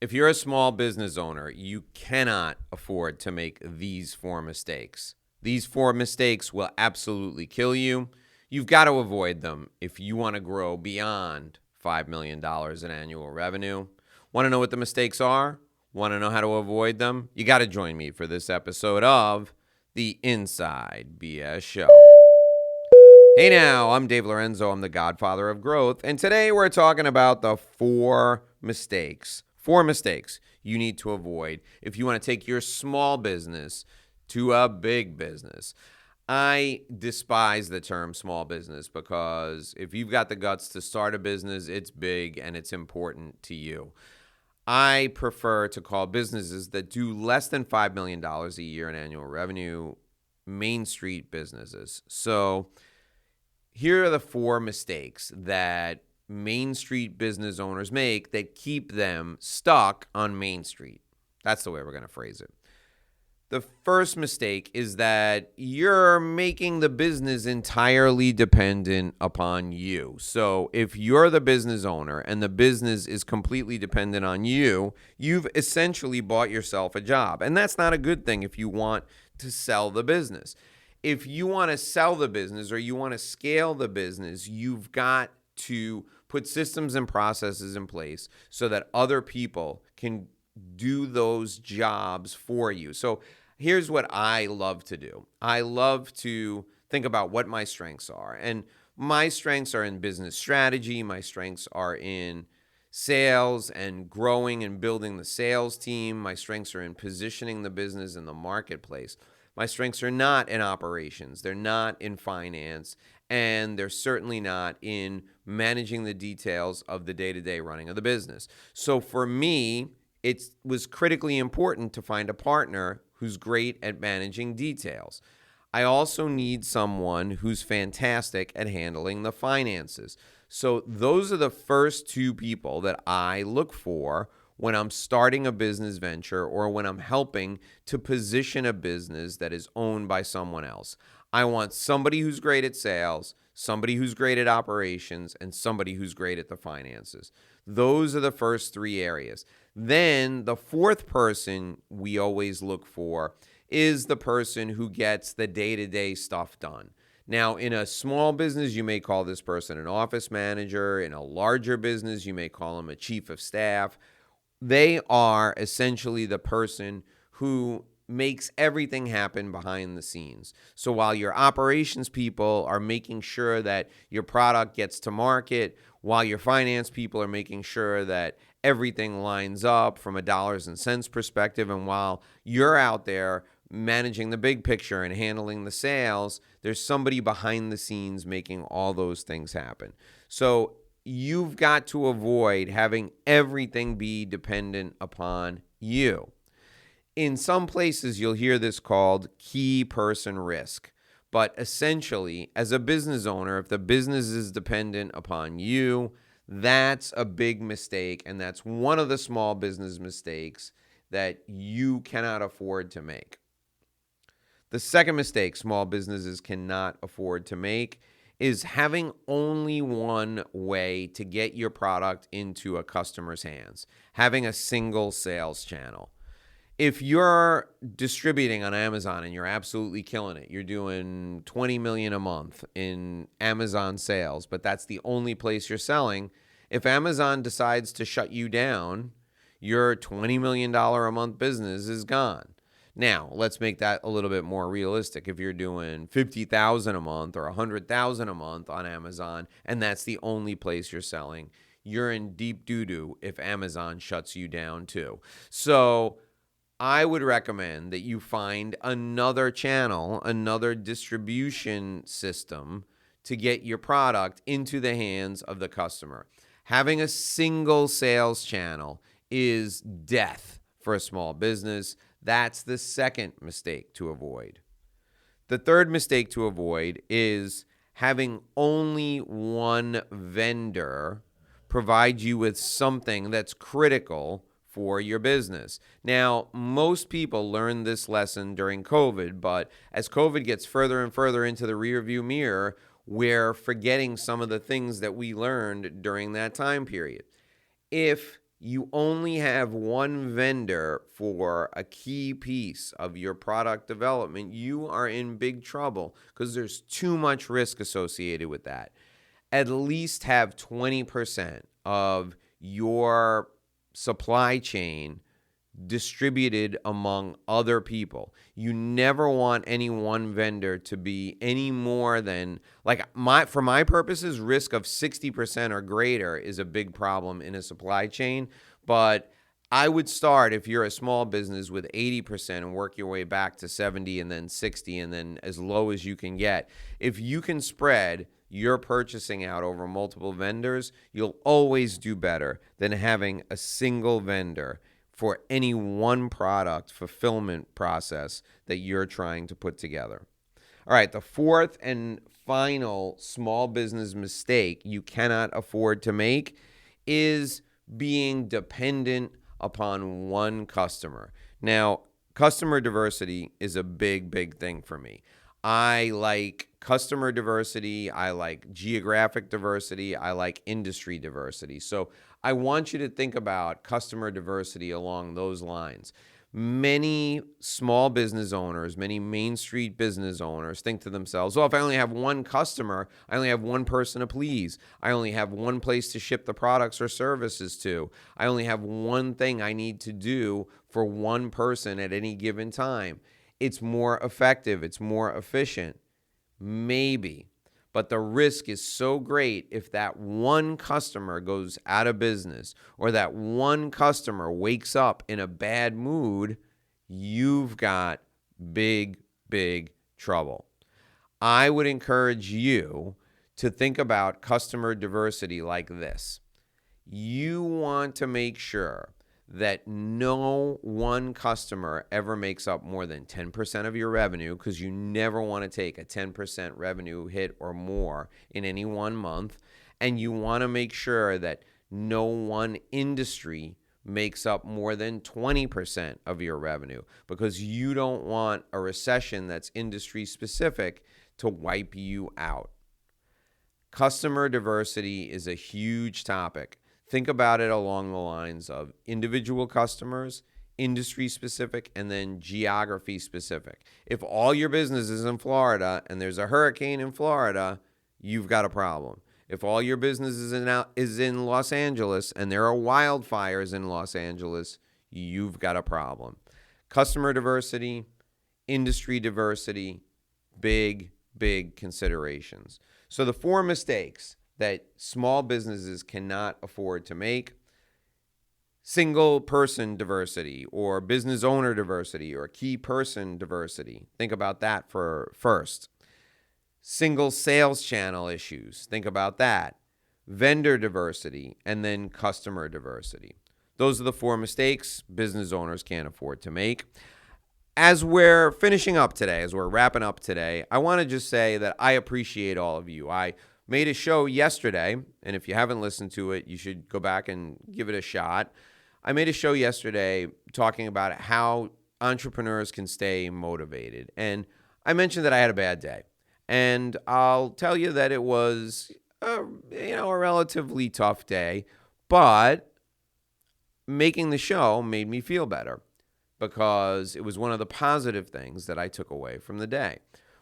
If you're a small business owner, you cannot afford to make these 4 mistakes. These 4 mistakes will absolutely kill you. You've got to avoid them if you want to grow beyond $5 million in annual revenue. Want to know what the mistakes are? Want to know how to avoid them? You got to join me for this episode of the Inside BS Show. Hey now, I'm Dave Lorenzo. I'm the godfather of growth. And today we're talking about the 4 mistakes. 4 mistakes you need to avoid if you want to take your small business to a big business. I despise the term small business because if you've got the guts to start a business, it's big and it's important to you. I prefer to call businesses that do less than $5 million a year in annual revenue Main Street businesses. So here are the 4 mistakes that Main Street business owners make that keep them stuck on Main Street. That's the way we're going to phrase it. The first mistake is that you're making the business entirely dependent upon you. So if you're the business owner and the business is completely dependent on you, you've essentially bought yourself a job. And that's not a good thing if you want to sell the business. If you want to sell the business or you want to scale the business, you've got to put systems and processes in place so that other people can do those jobs for you. So here's what I love to do. I love to think about what my strengths are. And my strengths are in business strategy. My strengths are in sales and growing and building the sales team. My strengths are in positioning the business in the marketplace. My strengths are not in operations. They're not in finance. And they're certainly not in managing the details of the day-to-day running of the business. So for me, it was critically important to find a partner who's great at managing details. I also need someone who's fantastic at handling the finances. So those are the first 2 people that I look for when I'm starting a business venture or when I'm helping to position a business that is owned by someone else. I want somebody who's great at sales, somebody who's great at operations, and somebody who's great at the finances. Those are the first 3 areas. Then the 4th person we always look for is the person who gets the day-to-day stuff done. Now, in a small business, you may call this person an office manager. In a larger business, you may call them a chief of staff. They are essentially the person who makes everything happen behind the scenes. So while your operations people are making sure that your product gets to market, while your finance people are making sure that everything lines up from a dollars and cents perspective, and while you're out there managing the big picture and handling the sales, there's somebody behind the scenes making all those things happen. So you've got to avoid having everything be dependent upon you. In some places, you'll hear this called key person risk. But essentially, as a business owner, if the business is dependent upon you, that's a big mistake. And that's one of the small business mistakes that you cannot afford to make. The second mistake small businesses cannot afford to make is having only one way to get your product into a customer's hands, having a single sales channel. If you're distributing on Amazon and you're absolutely killing it, you're doing $20 million a month in Amazon sales, but that's the only place you're selling. If Amazon decides to shut you down, your $20 million a month business is gone. Now, let's make that a little bit more realistic. If you're doing $50,000 a month or $100,000 a month on Amazon, and that's the only place you're selling, you're in deep doo-doo if Amazon shuts you down too. So I would recommend that you find another channel, another distribution system to get your product into the hands of the customer. Having a single sales channel is death for a small business. That's the second mistake to avoid. The third mistake to avoid is having only one vendor provide you with something that's critical for your business. Now, most people learned this lesson during COVID, but as COVID gets further and further into the rearview mirror, we're forgetting some of the things that we learned during that time period. If you only have one vendor for a key piece of your product development, you are in big trouble because there's too much risk associated with that. At least have 20% of your supply chain distributed among other people. You never want any one vendor to be any more than, like, for my purposes, risk of 60% or greater is a big problem in a supply chain. But I would start, if you're a small business, with 80% and work your way back to 70 and then 60 and then as low as you can get. If you can spread your purchasing out over multiple vendors, you'll always do better than having a single vendor for any one product fulfillment process that you're trying to put together. All right, the fourth and final small business mistake you cannot afford to make is being dependent upon one customer. Now, customer diversity is a big, big thing for me. I like customer diversity. I like geographic diversity. I like industry diversity. So I want you to think about customer diversity along those lines. Many small business owners, many Main Street business owners think to themselves, well, if I only have one customer, I only have one person to please. I only have one place to ship the products or services to. I only have one thing I need to do for one person at any given time. It's more effective. It's more efficient. Maybe. But the risk is so great if that one customer goes out of business or that one customer wakes up in a bad mood, you've got big, big trouble. I would encourage you to think about customer diversity like this. You want to make sure that no one customer ever makes up more than 10% of your revenue, because you never want to take a 10% revenue hit or more in any one month. And you want to make sure that no one industry makes up more than 20% of your revenue, because you don't want a recession that's industry specific to wipe you out. Customer diversity is a huge topic. Think about it along the lines of individual customers, industry specific, and then geography specific. If all your business is in Florida and there's a hurricane in Florida, you've got a problem. If all your business is in Los Angeles and there are wildfires in Los Angeles, you've got a problem. Customer diversity, industry diversity, big, big considerations. So the 4 mistakes that small businesses cannot afford to make: single person diversity or business owner diversity or key person diversity. Think about that for first. Single sales channel issues. Think about that. Vendor diversity, and then customer diversity. Those are the 4 mistakes business owners can't afford to make. As we're finishing up today, as we're wrapping up today, I want to just say that I appreciate all of you. I made a show yesterday, and if you haven't listened to it, you should go back and give it a shot. I made a show yesterday talking about how entrepreneurs can stay motivated. And I mentioned that I had a bad day. And I'll tell you that it was a relatively tough day, but making the show made me feel better because it was one of the positive things that I took away from the day.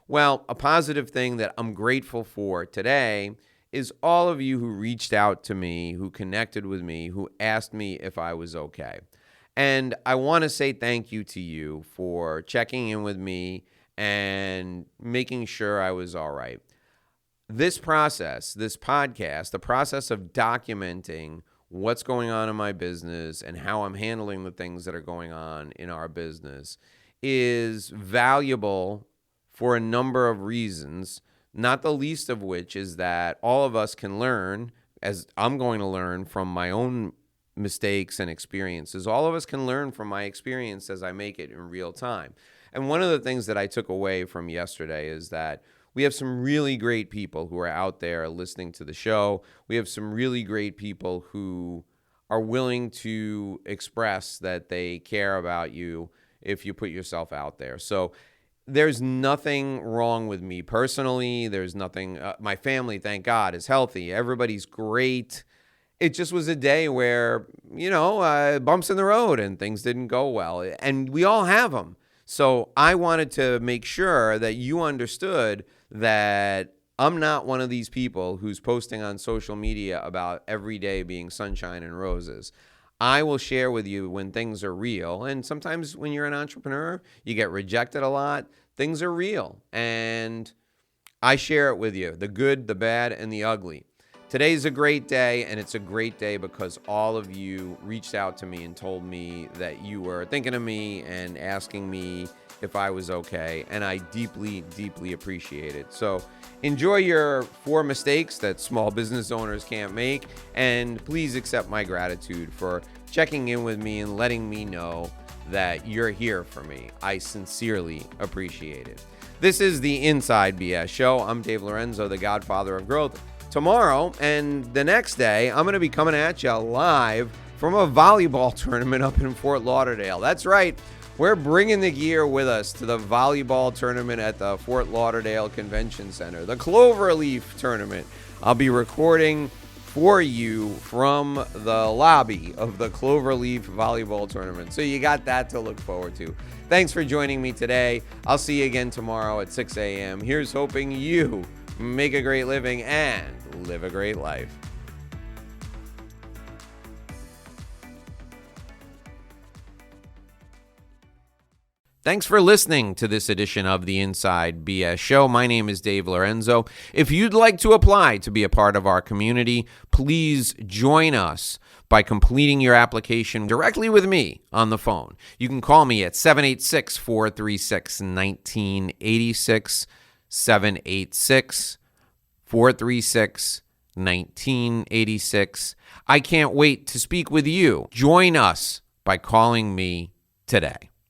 Well, a positive thing that I'm grateful for today is all of you who reached out to me, who connected with me, who asked me if I was okay. And I want to say thank you to you for checking in with me and making sure I was all right. This process, this podcast, the process of documenting what's going on in my business and how I'm handling the things that are going on in our business is valuable for a number of reasons, not the least of which is that all of us can learn, as I'm going to learn from my own mistakes and experiences. All of us can learn from my experience as I make it in real time. And one of the things that I took away from yesterday is that we have some really great people who are out there listening to the show. We have some really great people who are willing to express that they care about you if you put yourself out there. So there's nothing wrong with me personally. There's nothing. My family, thank God, is healthy. Everybody's great. It just was a day where, bumps in the road and things didn't go well. And we all have them. So I wanted to make sure that you understood that I'm not one of these people who's posting on social media about every day being sunshine and roses. I will share with you when things are real. And sometimes when you're an entrepreneur, you get rejected a lot. Things are real. And I share it with you, the good, the bad, and the ugly. Today's a great day, and it's a great day because all of you reached out to me and told me that you were thinking of me and asking me if I was okay, and I deeply, deeply appreciate it. So enjoy your 4 mistakes that small business owners can't make, and please accept my gratitude for checking in with me and letting me know that you're here for me. I sincerely appreciate it. This is the Inside BS Show. I'm Dave Lorenzo, the Godfather of Growth. Tomorrow and the next day, I'm going to be coming at you live from a volleyball tournament up in Fort Lauderdale. That's right. We're bringing the gear with us to the volleyball tournament at the Fort Lauderdale Convention Center, the Cloverleaf Tournament. I'll be recording for you from the lobby of the Cloverleaf Volleyball Tournament. So you got that to look forward to. Thanks for joining me today. I'll see you again tomorrow at 6 a.m. Here's hoping you make a great living and live a great life. Thanks for listening to this edition of the Inside BS Show. My name is Dave Lorenzo. If you'd like to apply to be a part of our community, please join us by completing your application directly with me on the phone. You can call me at 786-436-1986, 786-436-1986. I can't wait to speak with you. Join us by calling me today.